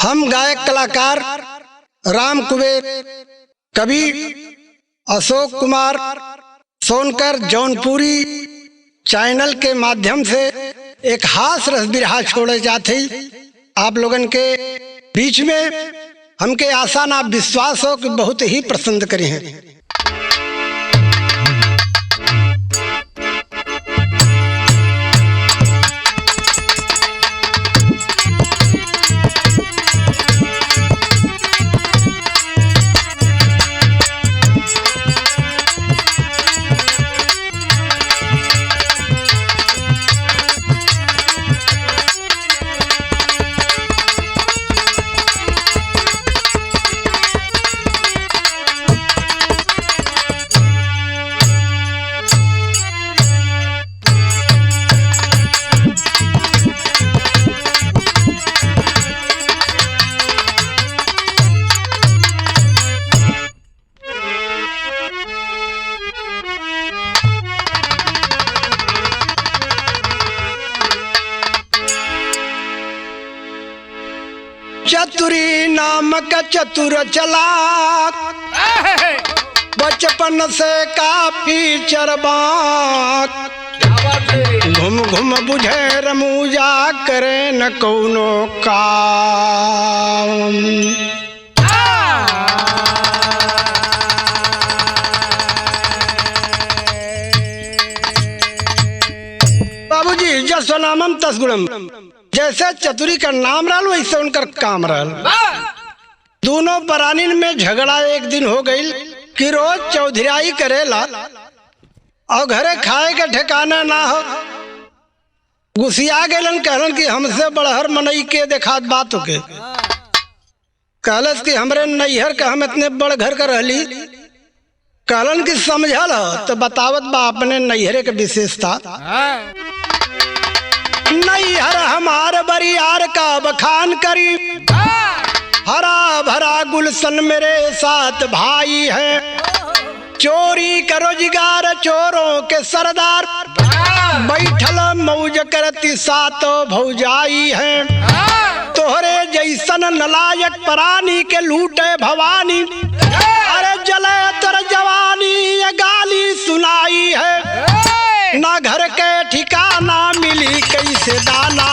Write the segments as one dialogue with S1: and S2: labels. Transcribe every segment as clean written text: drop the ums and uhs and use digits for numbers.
S1: हम गायक कलाकार राम कुबेर, कवि अशोक कुमार सोनकर जौनपुरी चैनल के माध्यम से एक हास रस बिरहा छोड़े जाते आप लोगन के बीच में। हमके आशा ना विश्वास हो कि बहुत ही पसंद करी हैं। चतुरी नामक चतुर चलाक, बचपन से काफी चरबाक, घुम घुम बुझे रमूजा करे न कौनो काम। बाबूजी जसनामम तसगुणम, जैसे चतुरी का नाम रहल वैसे उनकर काम रहल। दोनों परानीन में झगड़ा एक दिन हो गई कि रोज चौधराई करेला और घरे खाए के ठिकाना ना हो। गुस्सिया गलन, कहलन कि हमसे बड़हर मनई के देखात बात होके। कहलस कि हमरे नैहर का हम इतने बड़ घर का रहली। कहलन कि समझल हो तो बतावत बा अपने नैहरे के विशेषता। नैहर हमार बरियार का बखान करी, हरा भरा गुलशन मेरे साथ भाई है। चोरी का रोजगार चोरों के सरदार, बैठल मौज करती सातों भौजाई है। तोहरे जैसन नलायक प्राणी के लूटे भवानी, अरे जले तर जवानी ये गाली सुनाई है। ना घर के ठिकाना मिली कैसे दाना,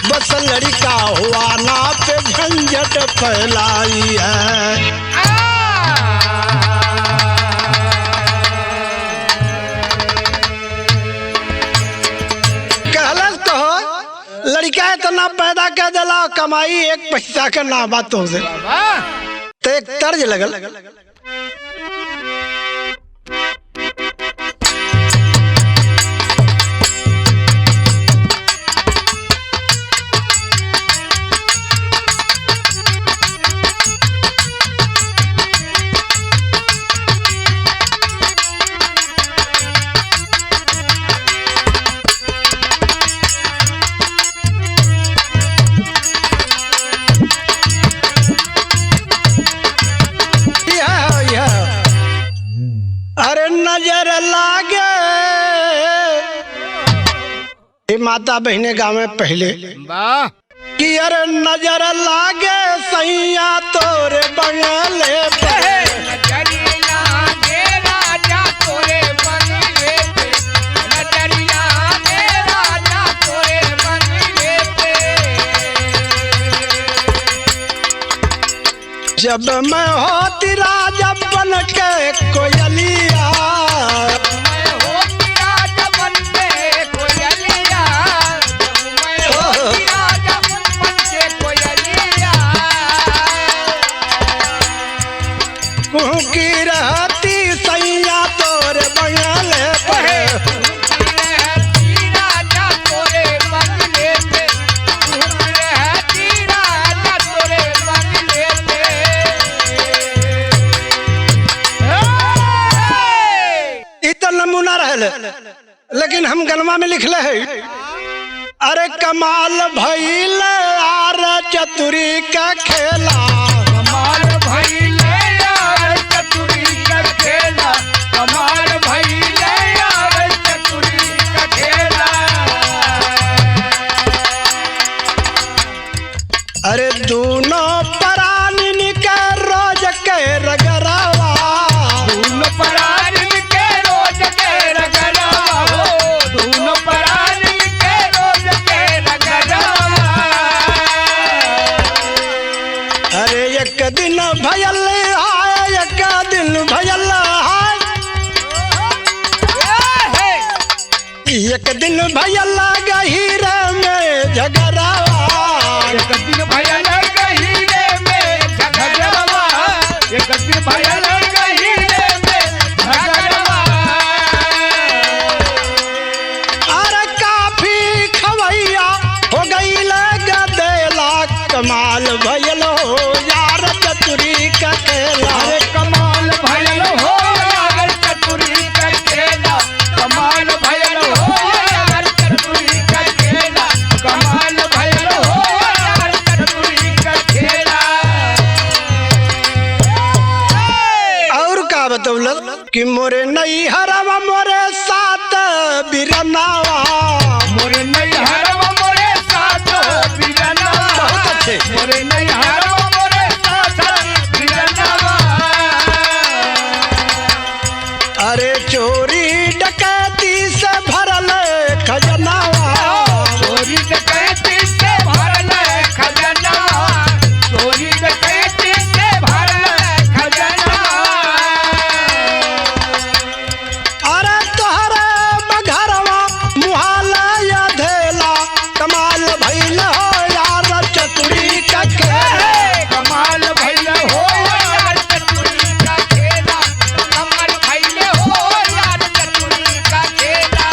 S1: बस लड़का हुआ ना पे झंझट फैलाई है। कहलस तो लड़का इतना पैदा कर दिला, कमाई एक पैसा के ना बातों से। तो एक तर्ज लगल, नजर लागे माता बहने गाँव में पहले कि अरे नजर लागे सैया तोरे बंगले पे। जब मैं होती राजा बन के कोयलिया, की रहती सैया तोरे बंगले पे। नमूना रहल, लेकिन हम गलमा में लिखले है। अरे कमाल भइल यार चतुरी का खेला, कमाल भइल यार चतुरी का खेला, कमाल भइल यार चतुरी का खेला। अरे दोनों एक दिन भयल हाय, एक दिन भयल हाय, एक दिन भयल गहीर में झगड़वा,
S2: एक दिन भयल गहीरे में झगड़वा, एक दिन भयल गहीरे में झगड़वा।
S1: अरे काफी खवैया हो गईल गदेला, कमाल भयल हो यार चतुरी का खेला।
S2: अरे कमाल भयल हो यार चतुरी का खेला, कमाल भयल हो यार चतुरी का खेला, कमाल भयल हो यार चतुरी का खेला।
S1: और का बतौलत कि मोरे नई हरवा मोरे साथ बिरनावा,
S2: मोरे नैहरवा मोरे साथ बिरनावा,
S1: बहुत अच्छे।
S2: मोरे नैहरवा मोरे साथ बिरनावा।
S1: अरे चोरी डकैती से भरल खजनावा,
S2: चोरी डकैती से भरल खजनावा, चोरी डकैती से भरल खजनावा।
S1: अरे तोहरे बघरवा मुहाला धेला, कमाल भइल हो यार चतुरी का खेला।
S2: कमाल भइल हो यार चतुरी का खेला, कमाल भइल हो यार चतुरी का खेला।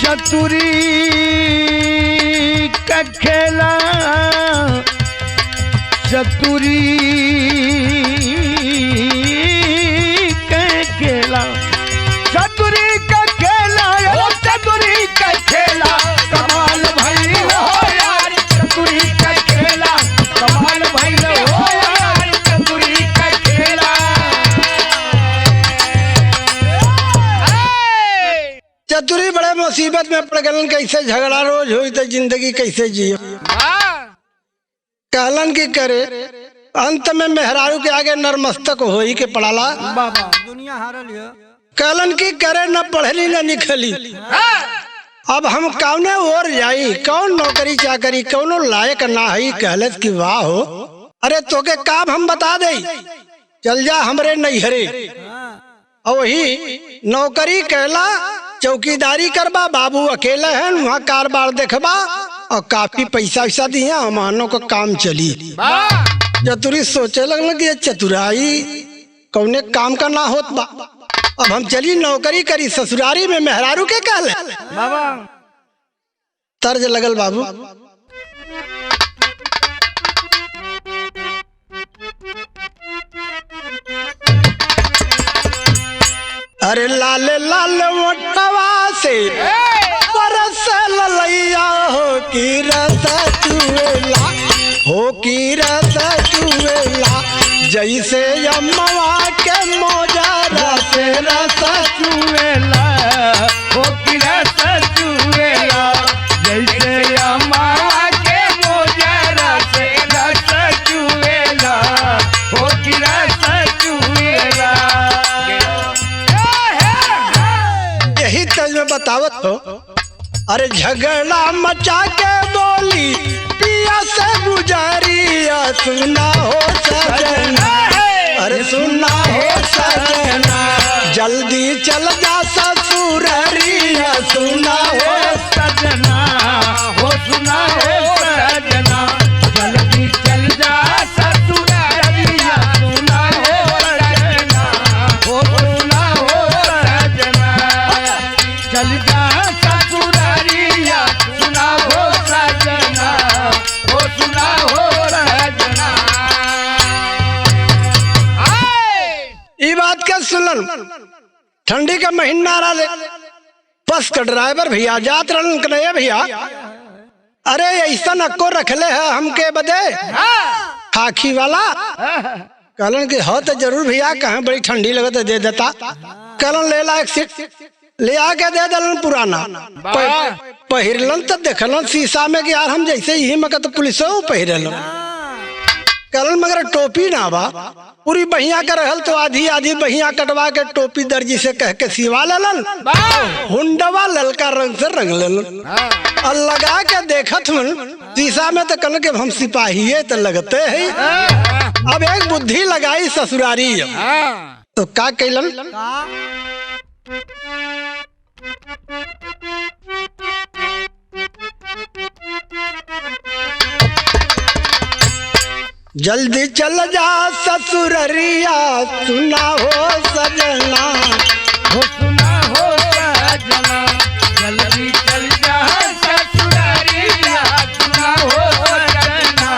S2: चतुरी का खेला, चतुरी का खेला, चतुरी का खेला, ओ चतुरी का खेला, कमाल भइल हो यार चतुरी का खेला, कमाल भइल हो यार चतुरी का खेला।
S1: चतुरी बड़े मुसीबत में पड़ गलन, कैसे झगड़ा रोज हुई तो जिंदगी कैसे जियो। कहलन की करे अंत में मेहरारू के आगे नरमस्तक होई के पड़ाला।
S2: बाबा दुनिया हारल है।
S1: कहलन की करे न पढ़ली न लिखली, अब हम कौने ओर जाई, कौन नौकरी चाकरी कौनो लायक ना हई। कहलत की वाह हो, अरे तोके काम हम बता दे, चल जा हमरे नैहरे, और वही नौकरी कहला चौकीदारी करबा, बाबू अकेले हैं वहाँ कारबार देखबा और काफी पैसा वैसा दिया, हमानों को काम चली। चतुरी सोचे लगल कि ये चतुराई कौने काम का ना होत बा, अब हम चली नौकरी करी ससुरारी में मेहरारू के कहले।
S2: बाबा
S1: तर्ज लगल बाबू। अरे लाल लाल मोटवा से बरस ललैया हो की रस चुएला, हो की रस चुएला, जैसे अम्मवा के मोजरा से रस
S2: चुएला, हो की रस चुएला, जैसे अम्मा के मोजरा से रस चुएला, हो की रस चुएला।
S1: यही तज में बतावत हो। अरे झगड़ा मचा के बोली पिया से गुजारिया, सुना हो सजना, अरे सुना हो सजना, जल्दी चल जा ससुररिया, सुना हो
S2: सजना, हो सुना हो सजना, जल्दी चल जा ससुररिया, सुना हो सजना, हो सुना हो सजना, चल जा ससुररिया, सुना हो सजना, हो सुना हो सजना।
S1: ई बात के सुनल, ठंडी का महीना रहा, बस का ड्राइवर भैया जात रहन कन्हैया भैया, अरे ऐसा नक्को रखले है हमके बदे खाकी वाला। कहलन कि हो तो जरूर भैया, कहाँ बड़ी ठंडी लगत है, दे देता। कहलन ले ला एक सीट, ले आके दे दलन पुराना। पहिरलन तो देखलन शीशा में कि यार हम जैसे यही मकत पुलिस पहिरलन। कलन मगर टोपी ना बा, पूरी बहिया का रहल तो आधी आधी बहिया कटवा के टोपी दर्जी से कह के सिवा लेलन, हुंडवा ललका रंग से रंग लेलन और लगा के देखत हूँ शीशा में तो कल के हम सिपाही तो लगते है। अब एक बुद्धि लगाई ससुरारी तो का कैलन, जल्दी चल जा ससुररिया सुना हो सजना,
S2: हो सुना हो सजना, जल्दी चल जा ससुरारिया सुना हो सजना,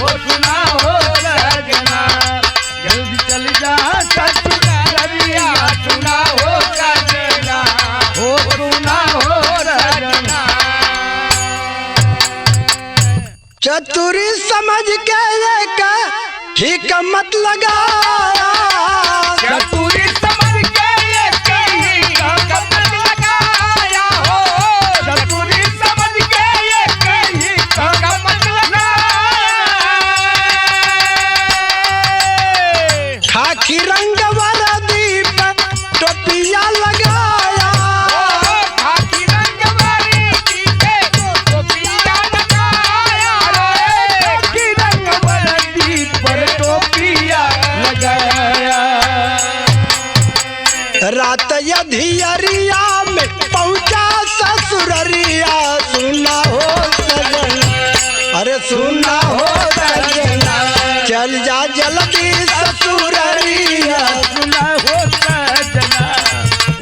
S2: हो सुना हो सजना, जल्दी चल जा ससुरारिया सुना हो सजना, हो सुना हो सजना।
S1: चतुरी समझ के ठीक मत लगाया,
S2: चतुरी समझ के ये कहीं मत लगाया हो, चतुरी समझ के ये कहीं मत लगाया।
S1: खाकी रंग वाला दीप टोपिया लगाया,
S2: खाकी रंग वाली दीप टोपिया लगाया, खाकी रंग वाली दीप पर टोपिया लगाया।
S1: रात यधियरिया में पहुंचा ससुररिया सुना हो सजना, अरे सुना हो सजना, चल जा जल्दी ससुररिया
S2: सुना हो सजना,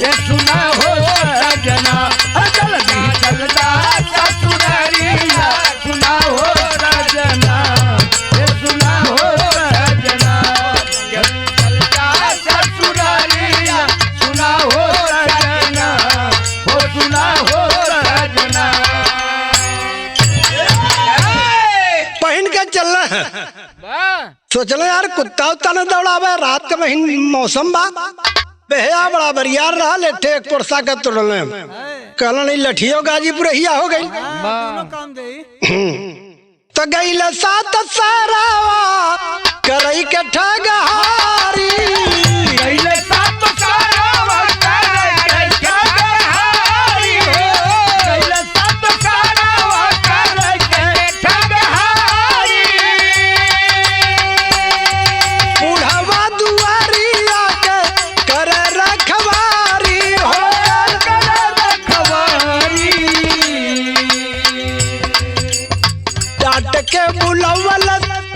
S2: ये सुना हो सजना, जल्दी चल जा ससुरारिया सुना हो सजना, ये सुना हो सजना, जल्दी चल जा ससुरारिया सुना हो सजना, हो सुना हो सजना।
S1: पहन के चलना है, सोचल यार कुत्ता उत्ता न दौड़ावे, रात के महीन मौसम बा, बेहया बड़ा बरियार रहा लेटे एक पुरसा का तोड़ले कहला नहीं लठियो गाजीपुर हिया हो गई तो गई सात सारावा करई के ठगहारी,
S2: गईले सात सारावा करई के ठगहारी हो, गईले सात सारावा करई के ठगहारी।
S1: बुढ़वा दुआरिया के कर रखवारी हो,
S2: कर रखवारी।
S1: डांट के बुलवल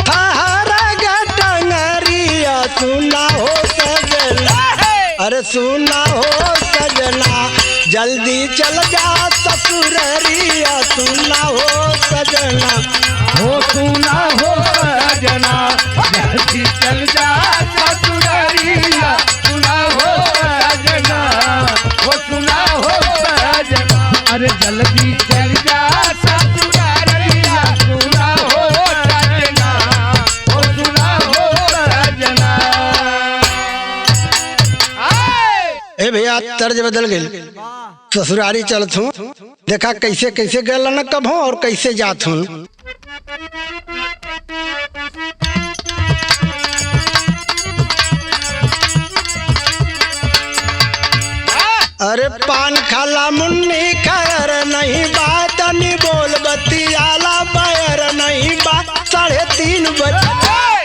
S1: थहरा गटंगरिया सुना हो सजना, अरे सुना हो सजना, जल्दी चल जा ससुररिया सुना हो सजना,
S2: हो सुना हो सजना, जल्दी चल जा ससुरारिया सुना हो सजना, हो सुना हो सजना, अरे जल्दी चल जा ससुरारिया सुना हो सजना, हो सुना हो सजना।
S1: ए भैया तर्ज बदल गई, ससुरारी चलत हूँ देखा कैसे कैसे गल न कब हूँ और कैसे जात हूँ। अरे पान खाला मुन्नी खैर नहीं बात नहीं बोल बतियाला बैर नहीं बात, 3:30 बजे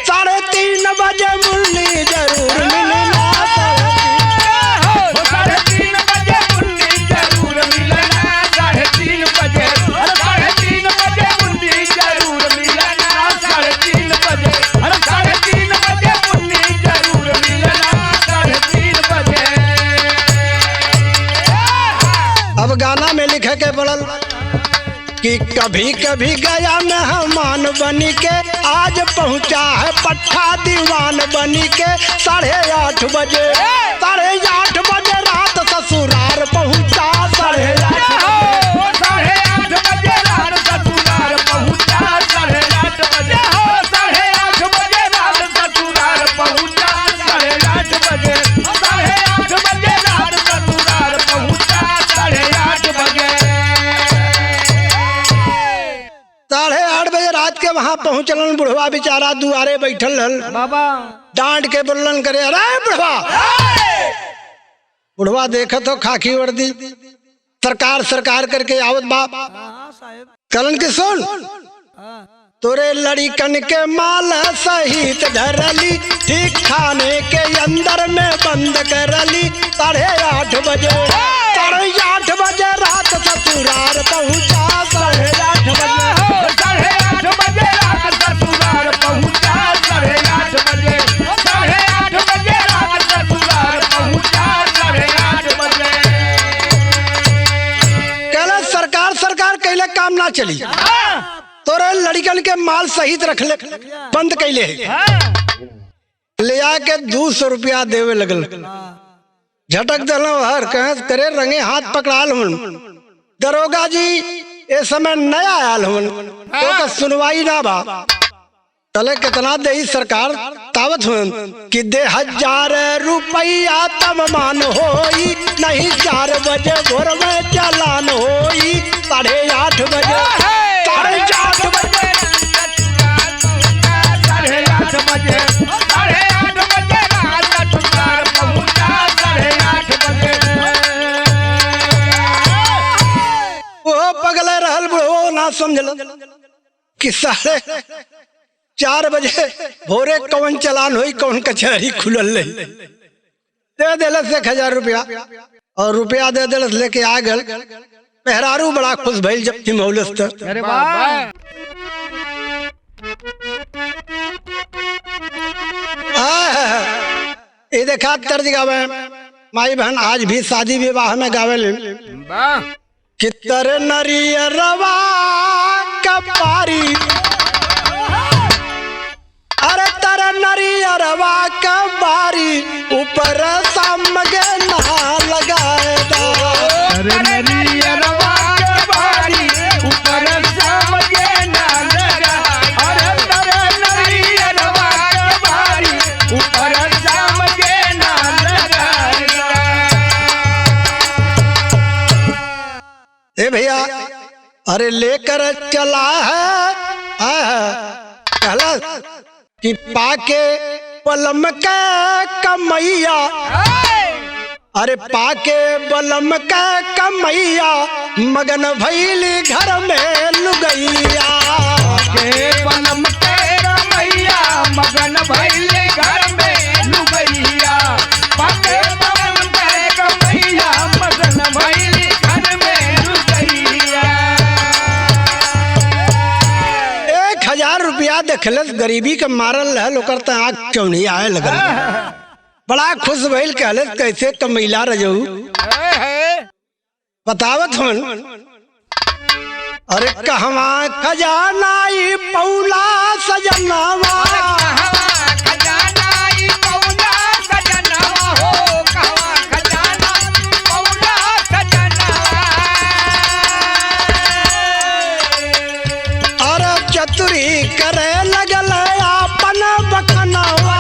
S1: 3:30 बजे मुन्नी जरूर मिलना,
S2: 3:30 बजे मुन्नी जरूर मिलना, 3:30 बजे, 3:30 बजे मुन्नी जरूर मिलना, 3:30 बजे, 3:30 बजे मुन्नी जरूर मिलना, 3:30 बजे।
S1: अब गाना में लिखे के पड़ल कि कभी कभी गया मेहमान बनी के, आज पहुंचा है पट्टा दीवान बनी के, 8:30 बजे 8:30 बजे रात ससुरार पहुंचा,
S2: 8:30 बजे रात ससुरार पहुंचा, 8:30 बजे, 8:30 बजे रात ससुरार पहुंचा, 8:30 बजे, 8:30 बजे रात ससुरार पहुंचा, 8:30 बजे।
S1: 8:30 बजे रात के वहां पहुंचलन बुढ़वा बेचारा दुआरे बैठल हल।
S2: बाबा
S1: डांट के बोलन करे, अरे बुढ़वा। बुढ़वा देखत हो खाकी वर्दी, सरकार सरकार करके आवत बाप। कलन के सुन, तोरे लड़िकन के माल सहित धरली, ठीक खाने के अंदर में बंद करली। 8:30 बजे 8:30 बजे रात ससुराल पहुंचा। 8:30 बजे
S2: 8:30 बजे रात ससुराल पहुंचा। 8:30 बजे 8:30 बजे रात ससुराल पहुंचा। 8:30 बजे
S1: कहला सरकार सरकार कैले काम ना चली, तोरे लड़िकन के माल सहित रख ले, बंद कैले ले आके 200 रुपया देवे लगल। झटक दलो हर कहे करे रंगे हाथ पकड़ाल हूं। दरोगा जी ए समय नया आयल हूं, तो सुनवाई ना बा। तले कितना दे सरकार तावत हूं कि दे 1000 रुपया तब मान होई, नहीं 4 बजे भोर में चालान होई। 8:30 बजे 8:30 बजे
S2: 8:30 बजे 8:30 बजे रात ससुराल पहुंचा। 8:30 बजे
S1: वो पगले रहल बुढ़ो ना समझल कि 4:30 बजे भोरे कौन चलान होई, कौन कचहरी खुलल रही। दे दिलस 1000 रुपया और रुपया दे दिलस लेके आ गल। मेहरारू बड़ा खुश भइल जब हिमौलस त।
S2: अरे वाह
S1: ये देखा तर्ज गावे माई बहन आज भी शादी विवाह में गावे ले कि तर नरियरवा कपारी, अरे तर नरियरवा कबारी, ऊपर सामगे ना लगाएगा।
S2: अरे नरियरवा के बारी ऊपर सामगे ना लगा। अरे नरियरवा के बारी ऊपर सामगे ना लगा।
S1: ए भैया अरे लेकर चला है कहला कि पाके पलम के कमैया, अरे पाके बलम के कमैया, मगन भैली घर में लुगैया।
S2: के पलम के रमैया मगन भैले घर में लुगैया। पाके पलम के रमैया मगन भैले घर में लुगैया।
S1: 1000 रुपया देखलस गरीबी के मारल रहल, ओकर त आँख चौनी आए लगल। बड़ा खुश भइल, कहलस कैसे कमैला रजऊ बतावत हन। अरे कहवा खजाना ई पौला सजनावा,
S2: खजाना ई पौला सजनावा हो। कहवा खजाना पौला सजनावा।
S1: अरे चतुरी करे लगल आपन बखनावा।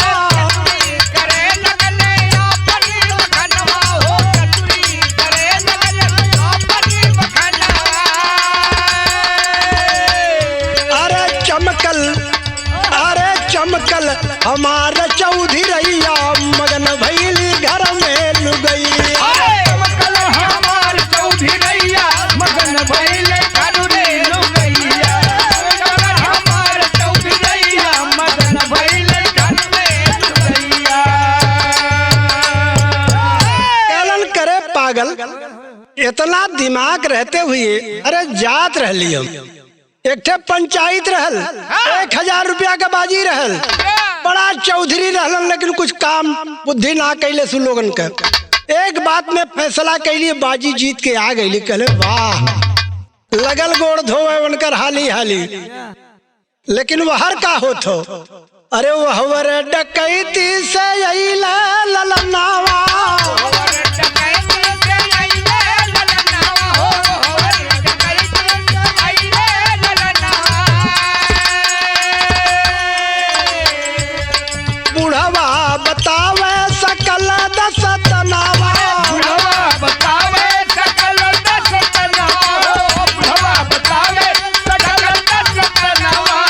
S2: करे लगले अपनी बखनवा हो। चतुरी करे लगले अपनी बखनवा।
S1: अरे चमकल, अरे चमकल हमारा चौधरी रैया, मगन भैली घर में लुगैया।
S2: चमकल हमार चौधरी रैया मगन भैले घर में लुगैया। चमकल हमार चौधरी रैया मगन भैले घर में लुगैया।
S1: कैलन करे पागल, इतना दिमाग रहते हुए अरे जात रहली हम। एक ठे पंचायत रहल, 1000 रुपया का बाजी रहल, बड़ा चौधरी रहलन, लेकिन कुछ काम बुद्धि ना कैले सु लोगन का। एक बात में फैसला कैली, बाजी जीत के आ गई। कहले वाह, लगल गोड़ धोवे उनकर हाली हाली। लेकिन वहर का होत हो, अरे वहवर डकैती से अइला ललनावा। बुढ़वा बतावे सकल दस तनावा।
S2: बुढ़वा बतावे सकल दस तनावा। बुढ़वा बतावे सकल दस तनावा।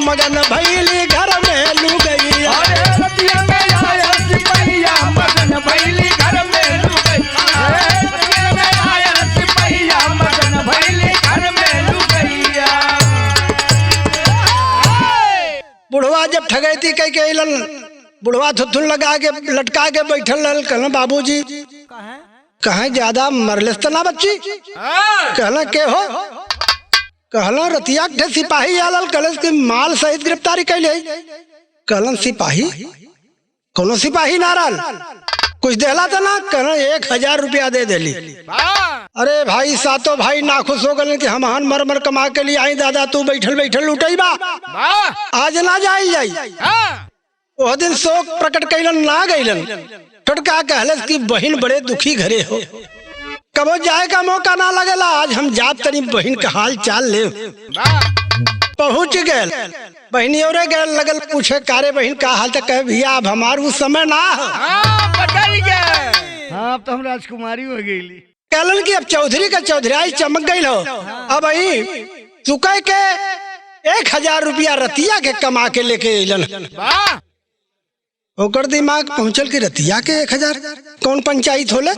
S1: मगन भैली घर में लुगैया।
S2: अरे रतिया में आया सिपहिया मगन भैली घर में लुगैया। रतिया में आया सिपहिया मगन भैली घर में लुगैया।
S1: बुढ़वा जब ठगैती कह के अइलन, बुढ़वा थुथुन लगा के लटका के बैठल रहल। कहलन बाबूजी कहे ज्यादा मरलिस त ना बच्ची। कहला के हो? कहला रतिया के सिपाही आलल। कहलन कि माल सहित गिरफ्तारी कैले। कहलन सिपाही? कोनो सिपाही ना रहल, कुछ देला था ना? कहलन 1000 रुपया दे देली। अरे भाई सातों भाई नाखुश हो गए कि हम मर मर कमा के लिए आई, दादा तू बैठल बैठल लुटैबा, आज ना जाई जाई। वो दिन शोक प्रकट कैलन ना गैलन। टटका कहलस कि बहन बड़े दुखी घरे हो, कबो जाए का मौका ना लगेला, आज हम जात तनी बहन का हाल चाल ले। पहुंच गए बहनी और गए लगल पूछे कारे बहन का हाल, तक कहे भैया अब हमार उस समय ना हो।
S2: अब तो हम राजकुमारी हो गई।
S1: कहलन कि अब चौधरी का चौधरी चमक गई हो। अब आई चुके के 1000 रुपया रतिया के कमा के लेके अलन। ओकर दिमाग पहुंचल कि रतिया के 1000 कौन पंचायत होले।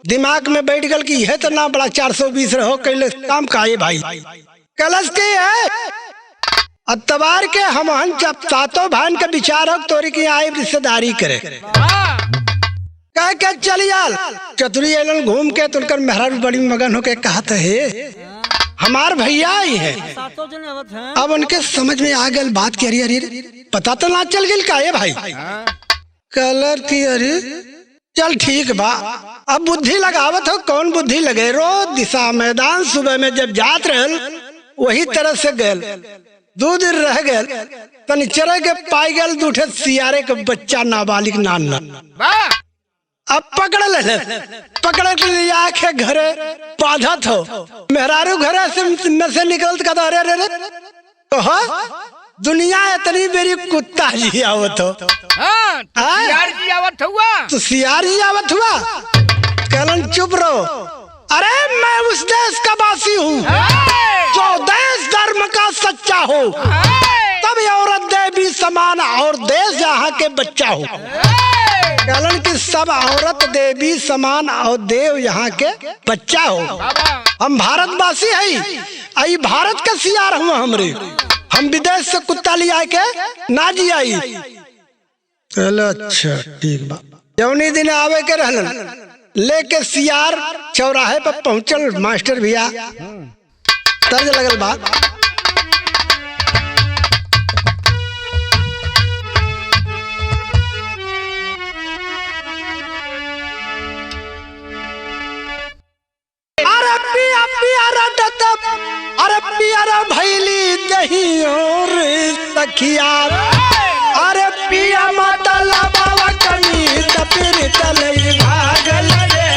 S1: दिमाग में बैठ गल कि यह तो ना बड़ा 420 रहो कैले काम काहे भाई। कलश के है अतबार के हम सातों भान के विचार हो तोरी की आए रिश्तेदारी करे। कह के चलियाल चतुरी एलन घूम के तुलकर मेहरा बड़ी मगन होके कहा है हमार भैया ही है। अब उनके समझ में आ गल बात की। अरे अरे पता तो ना चल गई का भाई। कलर की अरे चल ठीक बा, अब बुद्धि लगावत हो। कौन बुद्धि लगे? रोज दिशा मैदान सुबह में जब जात रहल वही तरह से गल। 2 दिन रह गए तनी चरे के पाई गल दूठे सियारे के बच्चा नाबालिग नान। अब पकड़ ले के लिए आके घरे बाधत हो। मेहरारू घरे से निकलत का अरे अरे तो दुनिया इतनी मेरी कुत्ता जी आवत हो।
S2: सियार जी आवत हुआ
S1: तो सियार जी आवत हुआ। कहलन चुप रहो, अरे मैं उस देश का वासी हूँ जो देश धर्म का सच्चा हो। तब औरत देवी समान और देश यहाँ के बच्चा हो। कहलन कि सब औरत देवी समान और देव यहाँ के बच्चा हो। हम भारतवासी है, आई भारत का सियार हुआ हमरे। हम विदेश से कुत्ता लिया के ना जी आई। अच्छा ठीक बा। जौनी दिन आवे के रहलन लेके सियार चौराहे पर पहुंचल। मास्टर भैया तर्ज लगल बात। अरे पियारा भैली दही और सखिया। अरे पिया मतला बाबा कनी तपिर तलई भागल रे।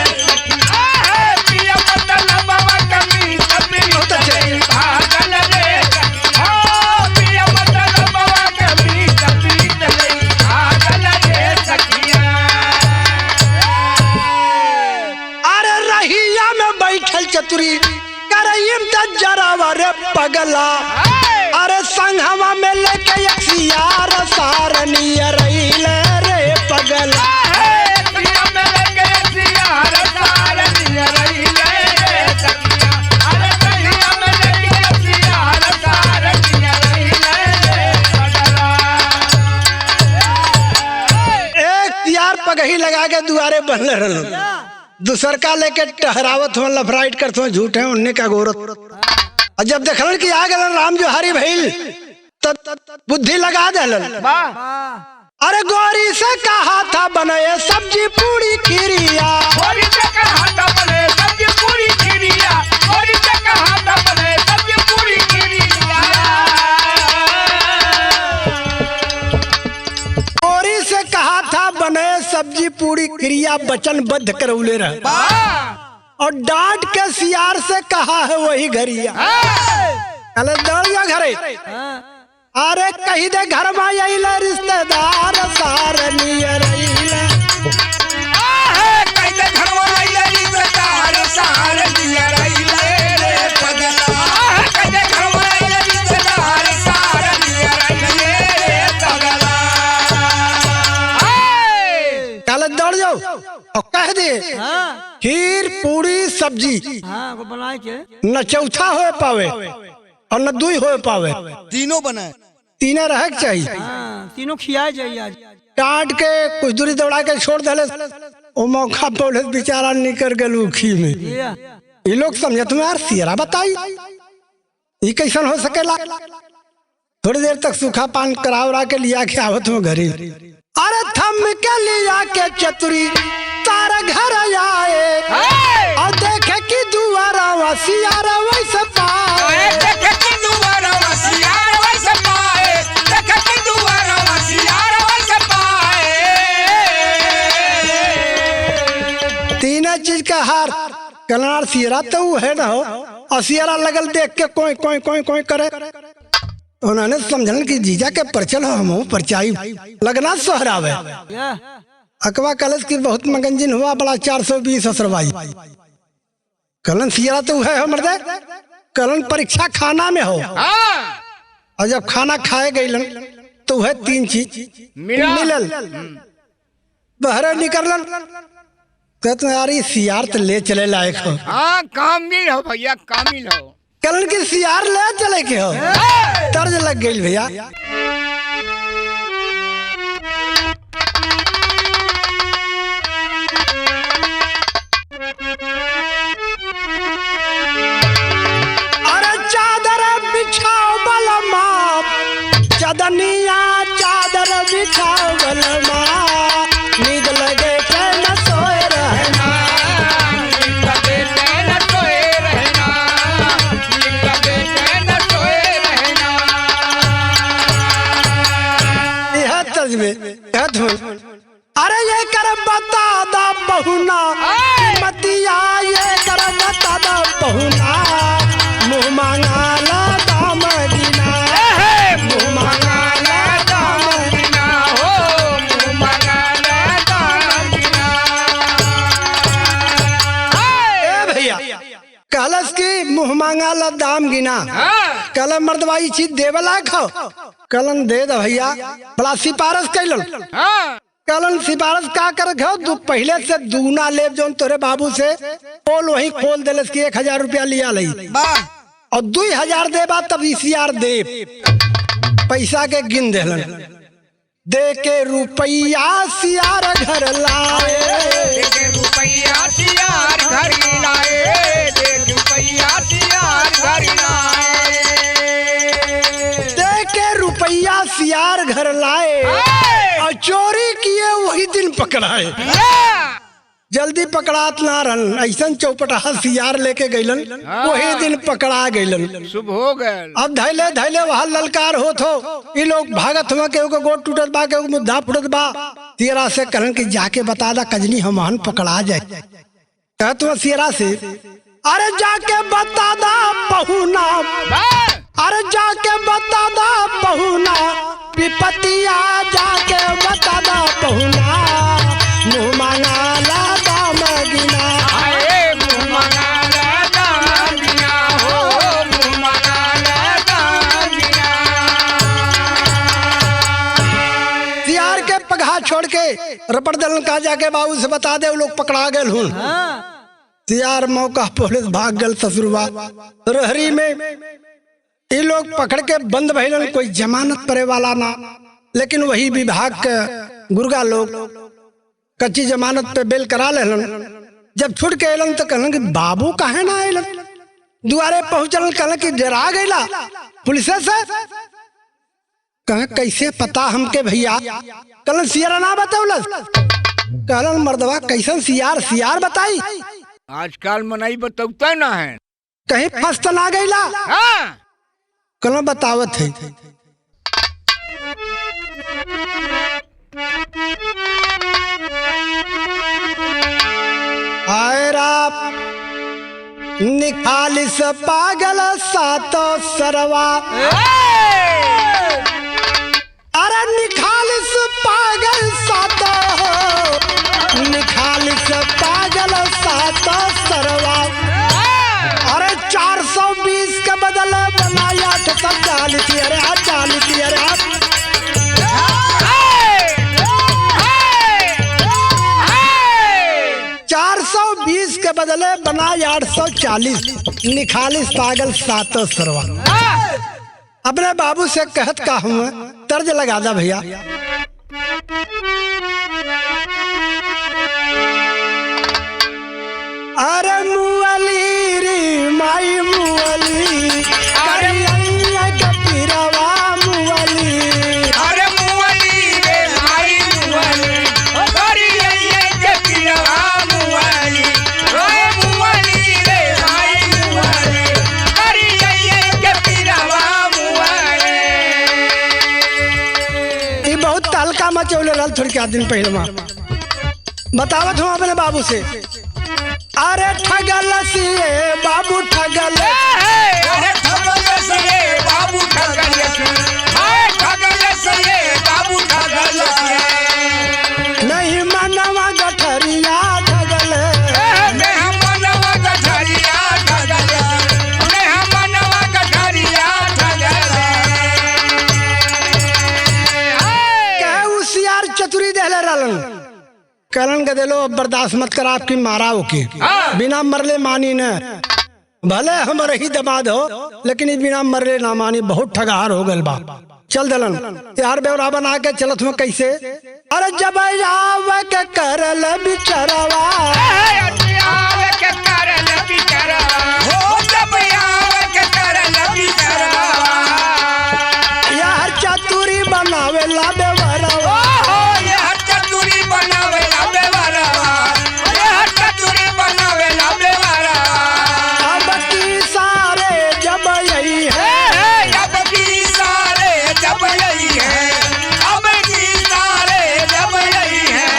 S2: पिया मतला बाबा कनी तपिर तलई भागल रे। पिया मतला बाबा कनी तपिर तलई भागल रे सखिया।
S1: अरे रहिया में बैठल चतुरी करईम त जरावा रे पगला। अरे संघवा में लेके सियार सारनी रहील रे पगला।
S2: पिया में लेके सियार सारनी रहील रे सखिया। अरे पिया में लेके सियार सारनी रहील रे पगला।
S1: एक सियार पगही लगा के दुआरे बन रहल, दूसर का लेके टहरावत हो लफराइट करत हो झूठ है उन्ने का गोरत। और जब देखलन कि आ गए राम जो हरी भइल तब बुद्धि लगा देलन। अरे गोरी से कहा था बनाए सब्जी पूरी खीरिया।
S2: गोरी से कहा था बनाए सब्जी पूरी खीरिया। गोरी से कहा था बनाए सब्जी पूरी खीरिया।
S1: गोरी से कहा था बने सब्जी पूरी क्रिया वचनबद्ध करौले रह। और डांट के सियार से कहा है वही घरिया। अरे दौड़ जा घरे। अरे कही दे घर में अइले रिश्तेदार सारनी रहीले।
S2: कही दे घर में अइले रिश्तेदार सारनी रहीले रे पगला। कही दे घर में अइले रिश्तेदार सारनी रहीले
S1: दौड़ जाओ और कह दे
S2: हाँ
S1: खीर पूरी सब्जी
S2: हाँ वो बनाए के
S1: न चौथा हो पावे और न दुई हो पावे,
S3: तीनों बनाए।
S1: तीने रहे के चाहिए।
S2: हाँ तीनों खियाए जाइए आज।
S1: काट के कुछ दूरी दौड़ा के छोड़ दे, वो मौका बोले बेचारा निकल गल उखी में। ये लोग समझे तुम्हें यार सियरा बताई ये कैसन हो सकेला। थोड़ी देर तक सूखा पान करा उरा के लिया के आवत में घरे, अरे थम के लिया के चतुरी तारा घर आए और देखे कि दुआरा सियारा वैसे पाए। तीन चीज का हार कलनार सियरा तो वो है ना हो, और सियरा लगल देख के कोई कोई कोई कोई करे। उन्होंने समझन कि जीजा के परचल हो हम परचाई लगना सोहरावे। अकवा कलश की बहुत मगंजिन हुआ बड़ा 420 असरवाई। कलन सियरा तो है मर्दे, कलन परीक्षा खाना में हो और जब खाना खाए गईलन तो वह तीन चीज मिलल बहरे निकलन कहते यार ये सियार तो ले चले लायक हो।
S4: हाँ कामिल हो भैया कामिल हो।
S1: कलन की सियार ले चले के हो, तर्ज लग गई भैया। अरे चादर बिछाओ बलमा चदनिया चादर बिछाओ बलमा नींद लगे के न सोए रहना। यह तर्ज में यह धुन। अरे ये कर बता दा बहुना मतिया, ये कर बता दा बहुना मुँह मांगा ला दाम गिना, मुँह मांगा ला दाम गिना हो, मुँह मांगा ला दाम गिना। ए भैया कहलस की मुँह मांगा ला दाम गिना, कल मर्दवाई चीज देवे लायक हो, कलन दे दे भैया। बड़ा सिफारिश कैलन, कलन सिफारिश का कर घो पहले से दूना ले जो तोरे बाबू से पोल वही खोल दिलस की 1000 रुपया लिया लई और 2000 देबा तब सियार दे पैसा के गिन देलन। दे के रुपया सियार घर लाए,
S4: दे के रुपया सियार घर लाए, दे के रुपया सियार घर लाए,
S1: दे के रुपया सियार घर लाए और चोरी किए वही दिन पकड़ाए। जल्दी पकड़ात ना रहन, ऐसन चौपटा सियार लेके गईलन वही दिन पकड़ा गईलन।
S4: शुभ हो गए।
S1: अब धैले धैले वहाँ ललकार होत हो, ये लोग भागत हुआ के गोट टूटत बा के मुद्दा फुटत बा। सियरा से कहन कि जाके बता दा कजनी हम पकड़ा जाए। कहत हुआ सियरा से अरे जाके बता दा बहुना, अरे जाके बता दा बहुना विपतिया, जाके बता दा बहुना मुँह मांगा ला दाम गिना,
S4: मुँह मांगा ला दाम गिना हो, मुँह मांगा ला दाम गिना।
S1: सियार के पगहा छोड़ के रपड़ दलन कहा जाके बाबू से बता दे वो लोग पकड़ा गए हूँ। सियार मौका पुलिस भाग गल ससुरवा रहरी में। ये लोग पकड़ के बंद भइलन, कोई जमानत परे वाला ना, लेकिन वही विभाग के गुर्गा लोग कच्ची जमानत पे बेल करा लेलन। जब छुट के एलन तो कहलन कि बाबू काहे ना आइलन। दुआरे पहुंचलन कहलन कि डरा गईला पुलिस से। कहे कैसे पता हमके भैया, कहलन सियार ना बतौलस। कहलन मर्दवा कैसन सियार, सियार बताई।
S4: आजकल मनाई बतौता ना है,
S1: कहीं फंस तो ना गईला। कहलन बतावत है। निखालिस पागल सातो सरवा, अरे निखालिस पागल सातो, निखालिस पागल सातो सरवा। अरे 420 के बदले बनाया 840, अरे 840, अरे बदले बना 840, निखालिस पागल सातो सरवा। अपने बाबू से कहत का हूँ, तर्ज लगा दा भैया। अरे मुअली रे माई मुअली, अरे के पिरवा मुअली,
S4: अरे मुअली रे माई मुअली, करिए के पिरवा मुअली, ओए मुअली रे माई मुअली, करिए के पिरवा मुअली।
S1: ये बहुत तहलका मचौले रहल थोड़ी क्या दिन पहले में। बतावत हूँ अपने बाबू से। अरे ठगल सिए बाबू ठगल,
S4: अरे ठगल से बाबू ठगल से, हाय ठगल से बाबू ठगल से,
S1: नहीं मनवा गठरिया ठगल,
S4: मैं मनवा गठरिया ठगल, मैं मनवा गठरिया ठगल।
S1: कह उसियार चतुरी देले रहलन, कलन के दिलो बर्दाश्त मत कर आपकी माराओ की, बिना मरले मानी न। भले हम रही दमाद हो, लेकिन ये बिना मरले ना मानी, बहुत ठगार हो गल बा। चल दलन यार बेवरा बना के चलत हुआ कैसे। अरे जब आवे के करल बिचरवा,
S4: आवे के करल बिचरवा, हो जब आवे के करल बिचरवा,
S1: यार चतुरी बनावे ला बेवरवा,
S4: यह चतुरी बनावे ला बेवरवा, यह चतुरी बनावे ला बेवरवा।
S1: अब की सारे जब यही है,
S4: अब की सारे जब यही है, अब की सारे जब यही है,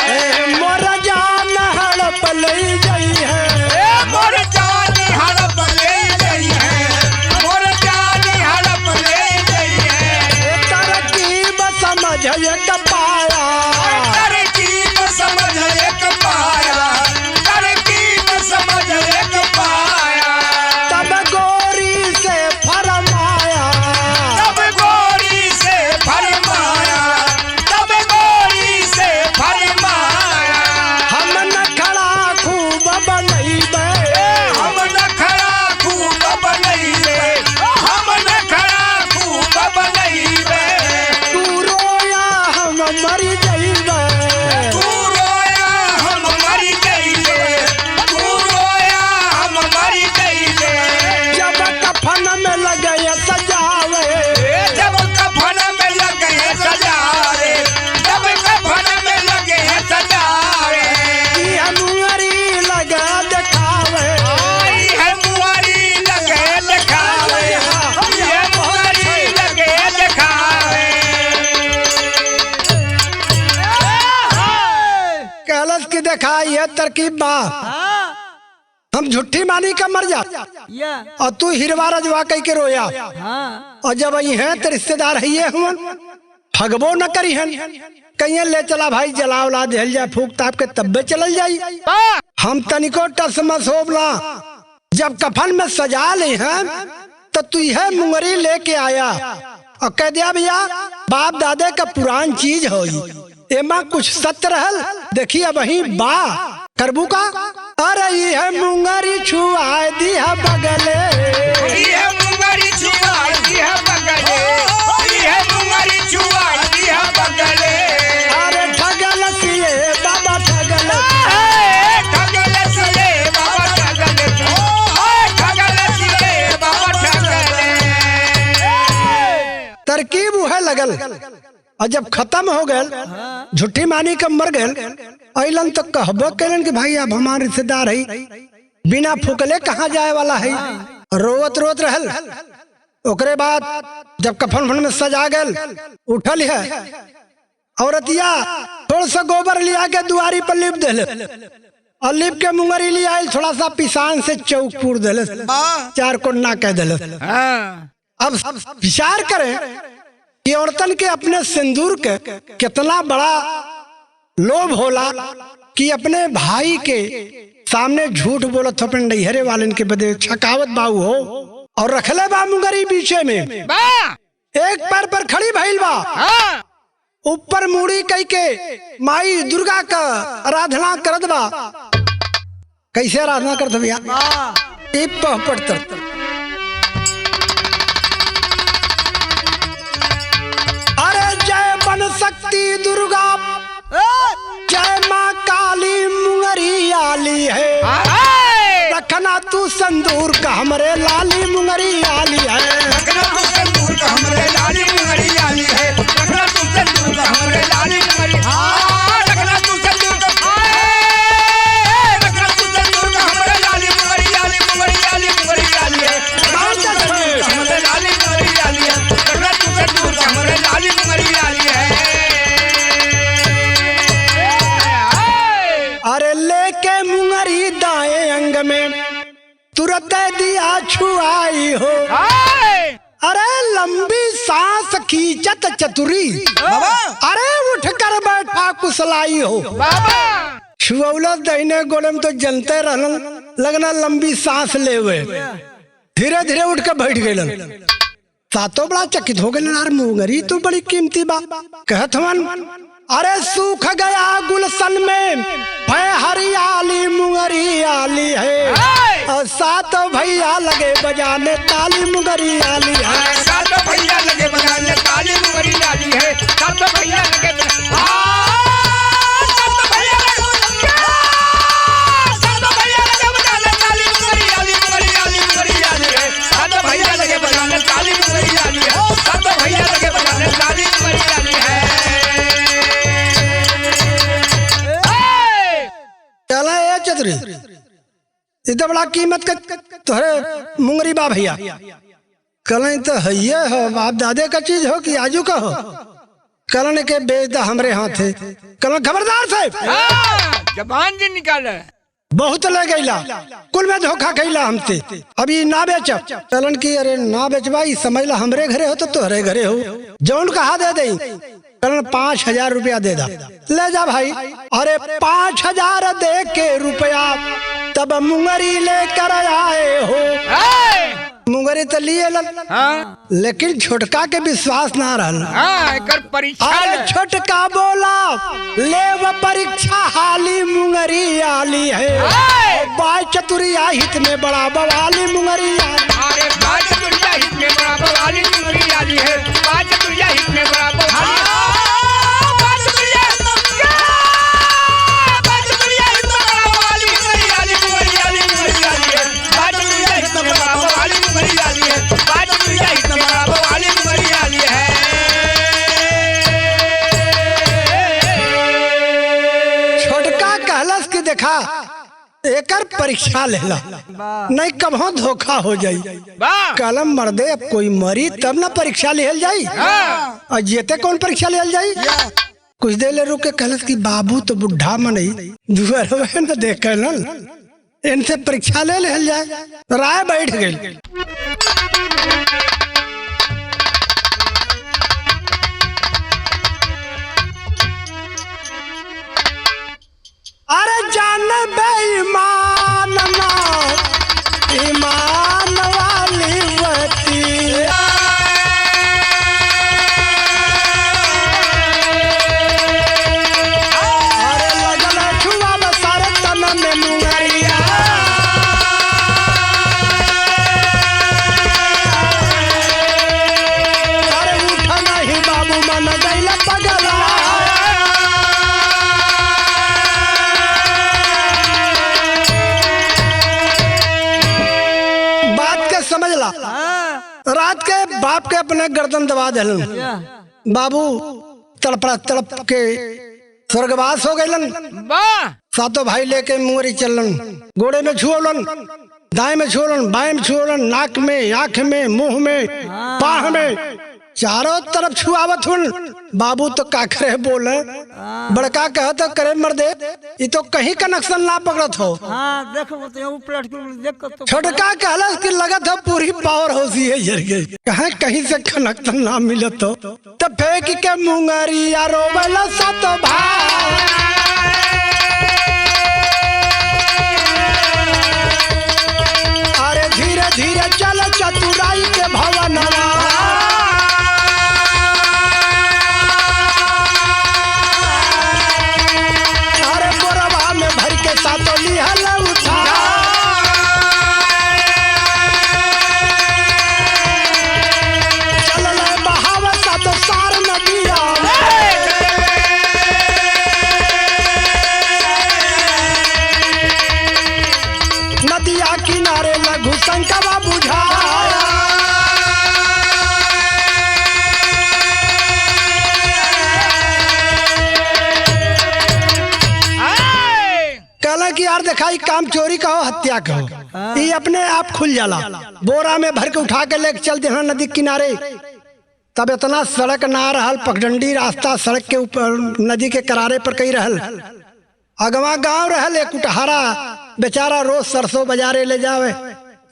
S1: मोर जान हड़प ले गई है,
S4: मोर जान हड़प ले गई है, मोर जान हड़प ले गई है।
S1: तरकीब समझ एक पाया,
S4: तरकीब समझ एक पाया, तरकीब समझ एक पाया,
S1: तब गोरी से फरमाया,
S4: तब गोरी से फरमाया, तब गोरी से फरमाया।
S1: हम न खड़ा खूब बनैबे,
S4: हम नखरा खूब बनैबे, हम नखरा खूब बनैबे,
S1: तू रोया हम मर जइबे,
S4: तू रोया हम मर जइबे, तू रोया हम मर जइबे।
S1: जब कफन में लगे सजावे,
S4: जब कफन में लगे सजावे, जब कफन में लगे सजावे,
S1: ये मुअरी लगा दिखावे,
S4: आई है मुअरी लगे दिखावे, ये मुअरी लगे दिखावे।
S1: कहलस की देखा ये तरकीब बा, हम झुट्ठी मानी का मर जा, और तू हिरवा रजवा कह के रोया, और जब आई है तो रिश्तेदार है ये हुआ फगबो न करी हन, कहीं ले चला भाई जला उला दिल जाए फूक ताप के तब्बे चल जाई। हम तनिको टस मस होबला, जब कफन में सजा ले हैं तो तू यह मुंगरी लेके आया और कह दिया भैया बाप दादे का पुरान चीज हो, एमा कुछ सत्य रहल, देखिए वही बा करबू का। अरे ये मुंगरी छुआ दिया बगले,
S4: ये मुंगरी छुआई दिया बगले, ये मुंगरी छुआई दिया बगले,
S1: अरे ठगल सिए बाबा ठगल,
S4: ठगल से बाबा ठगल, ठगल से बाबा ठगल।
S1: तरकीब वह लगल, और जब खत्म हो गल झूठी मानी के मर गल, अलन तो कहबो कलन कि भाई अब हमारे रिश्तेदार है, बिना फूकले कहाँ जाए वाला है, रोवत रोवत रहल। ओकरे बाद जब कफन फन में सजा गल उठल है, औरतिया थोड़ा सा गोबर लिया के दुआरी पर लिप दिल, और लिप के मुंगरी लिया थोड़ा सा पिसान से चौक पूर दिल, चार कोन्ना कह दिल। अब विचार करें कि औरतन के अपने सिंदूर के कितना बड़ा लोभ होला कि अपने भाई के सामने झूठ बोलत हो, अपने नैहरे वालन के बदे छकावत बाऊ हो, और रखले बा मुंगरी बीचे में, एक पैर पर खड़ी भइल बा, ऊपर मुड़ी कई के माई दुर्गा का आराधना करत बा, कैसे आराधना करते भैया ये पढ़ते अरे जय बन शक्ति दुर्गा जय माँ काली मुंगरी आली है रखना तू संदूर का हमरे लाली मुंगरी आली है
S4: रखना तू संदूर का हमरे लाली मुंगरी आली है रखना तू संदूर का हमरे लाली मुंगरी रखना तू संदूर का रखना तू संदूर का हमरे लाली मुंगरी आली मुंगरी आली मुंगरी आली है हमरे लाली मुंगरी आली है रखना तू संदूर का हमरे लाली मुंगरी आली है।
S1: अरे लेके मुंगरी दाएं अंग में तुरंत दिया छुआई हो अरे लंबी सांस खींचत चतुरी अरे उठ कर बैठा कुसलाई हो छुअला दहीने गोले में तो जनते रहलन लगना लंबी सांस ले हुए धीरे धीरे उठ कर बैठ गए सातों बड़ा चकित हो गए यार मुंगरी तो बड़ी कीमती बा कहत हवन अरे सूख गया गुलशन में भय हरियाली मुंगरी आली है और सात भैया लगे बजाने ताली मुंगरी आली है
S4: सात भैया लगे बजाने ताली मुंगरी आली है सात भैया लगे
S1: इतना बड़ा कीमत का तोहरे मुंगरी बा भैया कल तो है हो बाप दादे का चीज हो कि आजू का हो कल के बेच हमरे हाथ है कल खबरदार साहब
S4: जबान जी निकाल
S1: बहुत ले गईला कुल में धोखा कैला हमसे अभी ना बेचब चलन की अरे ना बेचबा समझ ला हमरे घरे हो तो तोहरे घरे हो जौन कहा दे दे कलन 5,000 रुपया दे दा ले जा भाई अरे 5,000 दे के रुपया तब मुंगरी लेकर आए हो मुंगरी तो लिए लेकिन छोटका के विश्वास ना रहना
S4: परीक्षा
S1: छोटका बोला ले वो परीक्षा हाली मुंगरी आली है बाई चतुरिया हित में बड़ा बवाली मुंगरी
S4: अरे बाई चतुरिया हित में बड़ा बवाली मुंगरी आली है बाई चतुरिया हित में बड़ा बवाली
S1: देखा एकर परीक्षा लेला नहीं कभो धोखा हो जाई कलम मर्दे अब कोई मरी तब ना परीक्षा लेहल जाई और जेते कौन परीक्षा लेहल जाई कुछ देर ले रुक के कहलस कि बाबू तो बुढ़ा मनई दुआर न देखल इनसे परीक्षा ले लेहल जाए राय बैठ गई अरे जान बेईमान ना ईमान वाली वती अरे लगल छुआ सारे तन में मुंगरिया अरे उठा नहीं बाबू मन गईला पगला समझला रात के बाप के अपने गर्दन दबा दिलन बाबू तड़प के स्वर्गवास हो गए सातों भाई लेके मुंगरी चलन गोड़े में छुअलन दाएं में छुअलन बाएं में छुअलन नाक में आंख में मुंह में पाह में चारों तरफ छुआवत हुन बाबू तो का करे बोले बड़का कहत करे मर्दे ये तो कहीं कनेक्शन ना पकड़त हो छोटका कहलस कि लगत हो पूरी पावर होसी है जर गई कहीं कहीं से कनेक्शन ना मिलत हो तो फेंक के मुंगरी यारो वाला सात भाई अरे धीरे धीरे चल चतुराई के भवनवा सातों लिहल उठा कहला कि यार देखा ई काम चोरी का हो हत्या का हो, ये अपने आप खुल जाला। बोरा में भर के उठा के लेके चल देना नदी किनारे। तब इतना सड़क ना रहल, पगडंडी रास्ता सड़क के ऊपर नदी के किनारे पर कहीं रहल। अगवा गांव रहल एक उठहारा बेचारा रोज सरसों बाजारे ले जावे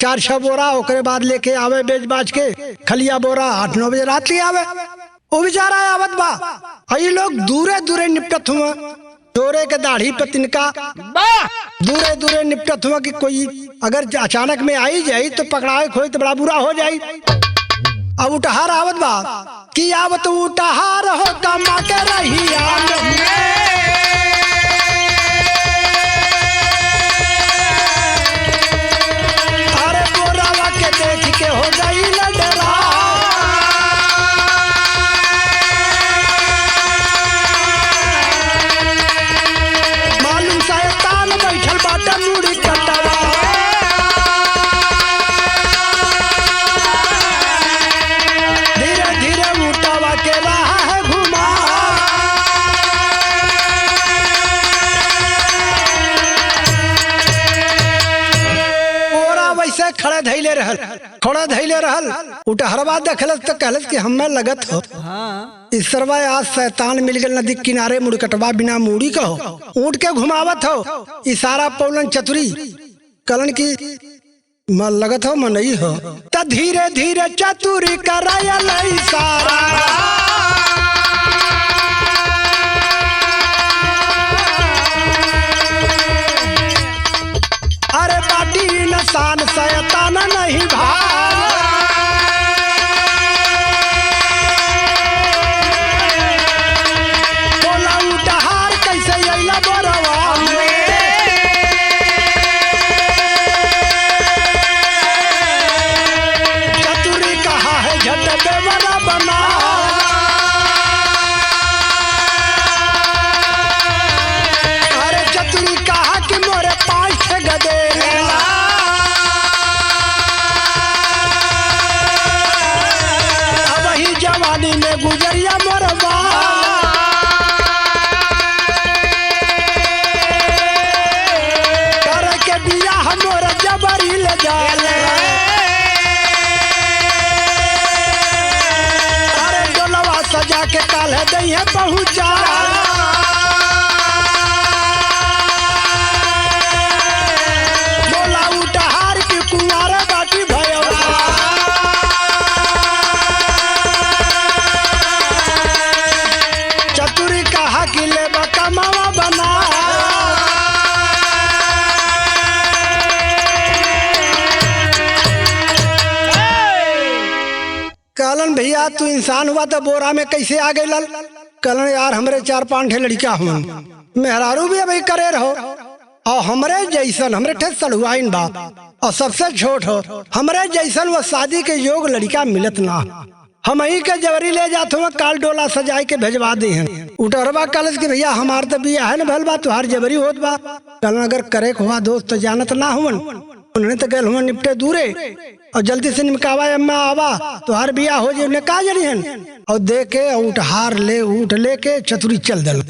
S1: 4-6 बोरा, ओकरे बाद लेके आवे बेच बाच के खलिया बोरा 8-9 बजे रात ले आवे। वो बेचारा आवत बा, ये लोग दूरे दूरे निपटत हुआ, चोरे के दाढ़ी पे तिनका दूरे दूरे निपटत हुआ कि कोई अगर अचानक में आई जाई तो पकड़ाए खोई तो बड़ा बुरा हो जाई। अब उठहार आवत बा कि आवत उठहार हो कमा के रही अरे बोरावा के देख के हो गई डरा। मालूम शैतान बैठल बाटा मुड़ी कटवा, धीरे धीरे उठावा के रहा है घुमा। बोरा वैसे खड़े धैले रहल। उठहरवा देखलस तो कहलस कि हमें लगत हो ईश्वरवा आज शैतान मिल गल नदी किनारे मुड़कटवा बिना मूड़ी का हो, ऊँट के घुमावत हो। इशारा पौलन चतुरी कलन की मन लगत हो मन नहीं हो। त धीरे धीरे चतुरी करायल इशारा, अरे बाटी इंसान शैतान नहीं भाग। बोला उठहार कैसे अइला बोरवा में, चतुरी कहा है झट बेवरा बना। अरे चतुरी कहा कि मोरे पाँच थे गदे, अब ही जवानी में गुजरिया मोरबा। करे के बिया हमोर जबरी ले जाले, अरे डोलवा सजा के काल्हे दइहे पहुँचा। बोला उठहार की कुंवार बाटी भयवा, चतुरी कहा कि ले कमावा बना। कहलन भैया तू इंसान हुआ तो बोरा में कैसे आ गई लल? कहलन यार हमरे 4-5 लड़का हुआ, मेहरारू भी अभी करे रहो और हमरे जैसन हमरे ठे सड़ुआइन बा और सबसे छोट हो हमरे जैसन वो शादी के योग लड़का मिलत ना। हम ही के जबरी ले जाते हुए काल डोला सजाए के भेजवा दी हैं। उटरवा कलश के भैया हमार तो बिया है न भल बा तुहार जबरी होत बा। कहलन अगर करे हुआ दोस्त तो जानत ना हुवन, उन्होंने तो गल हुआ निपटे दूरे और जल्दी से निमकावा अम्मा आवा तुहार बिया हो जाए उन्हें का जड़ी हन। और दे के उठहार ले उठ लेके चतुरी चल दल।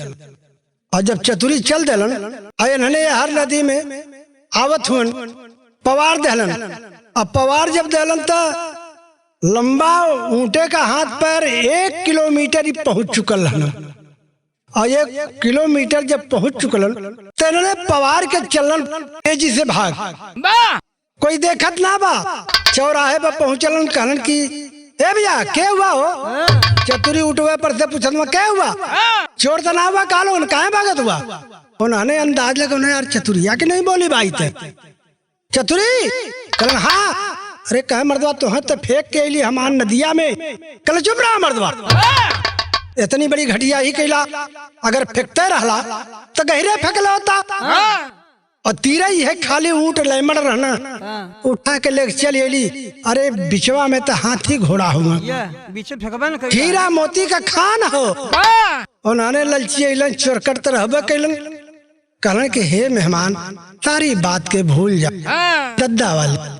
S1: और जब चतुरी चल दलन अने हर नदी में आवत हुन पवार दहलन। अब पवार जब दहलन तो लंबा ऊंटे का हाथ पैर 1 किलोमीटर ही पहुंच चुकल हन। और 1 किलोमीटर जब पहुंच चुकलन तो इन्होंने पवार के चलन तेजी से भाग, कोई देखत ना बा। चौराहे पर पहुंचलन कहलन की ए भैया क्या हुआ हो? चतुरी उठवे पर से पूछत में क्या हुआ? चोर तो ना हुआ कालो काहे भागत हुआ? उन्होंने अंदाज लगा उन्हें यार चतुरिया के नहीं बोली बाई थे। चतुरी कहलन हाँ। अरे कहे मर्दवा तो है तो फेंक के लिए हमार नदिया में। कल चुप रहा मर्दवा, इतनी बड़ी घटिया ही कैला, अगर फेंकते रहला तो गहरे फेंकला होता। और तीरा ही है खाली ऊँट लेमड़ रहना, उठा के लेके चल एली। अरे बिचवा में तो हाथी घोड़ा हुआ, हीरा मोती का खान हो। उन्होंने ललची अलन चोरकट तो रहबे कैलन। कहलन कि हे मेहमान सारी बात के भूल जा दद्दा वाले।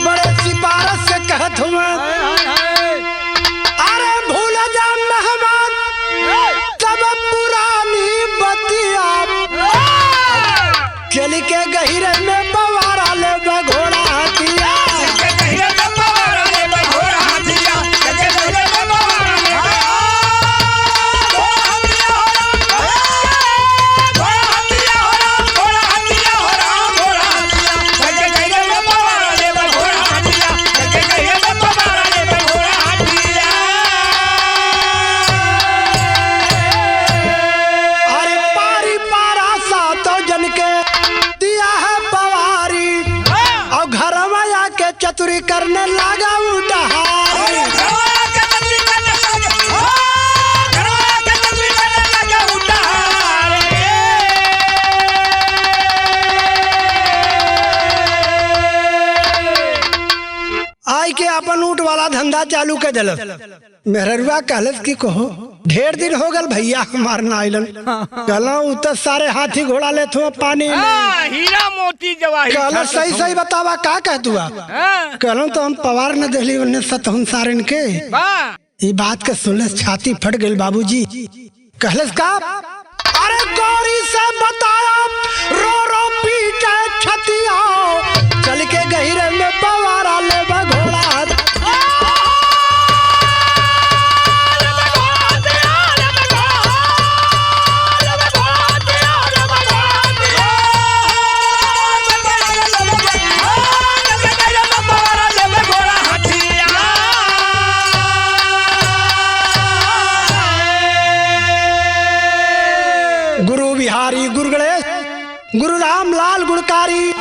S1: बड़े सिपारस से कहत हुआ अरे भूल जा मेहमान अपन ऊँट वाला धंधा चालू कर दिल। मेहरुआ कहलस की कहो ढेर दिन हो गल भैया हमार ना आइलन। कहला उतर सारे हाथी घोड़ा ले थो पानी में।
S2: हीरा मोती जवाहिर।
S1: कहला सही सही बतावा का कह तू। कहला तो हम पवार न देली उन्ने सतहुन सारन के। ये बात के सुनले छाती फट गई बाबूजी। कहलस का अरे गौरी से बताया रो रो पीटे छतिया चल के गहिरे में पवारा ले घोड़ा। गुरु बिहारी गुरु गणेश गुरु राम लाल गुणकारी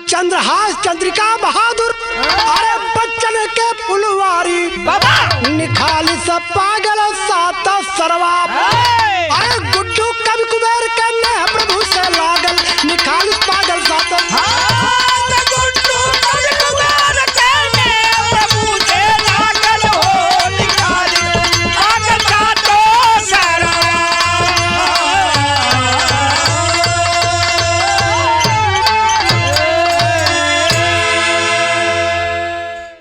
S1: चंद्रहास चंद्रिका बहादुर अरे बच्चन के फुलवारी निखाली सब पागल साता सरवा।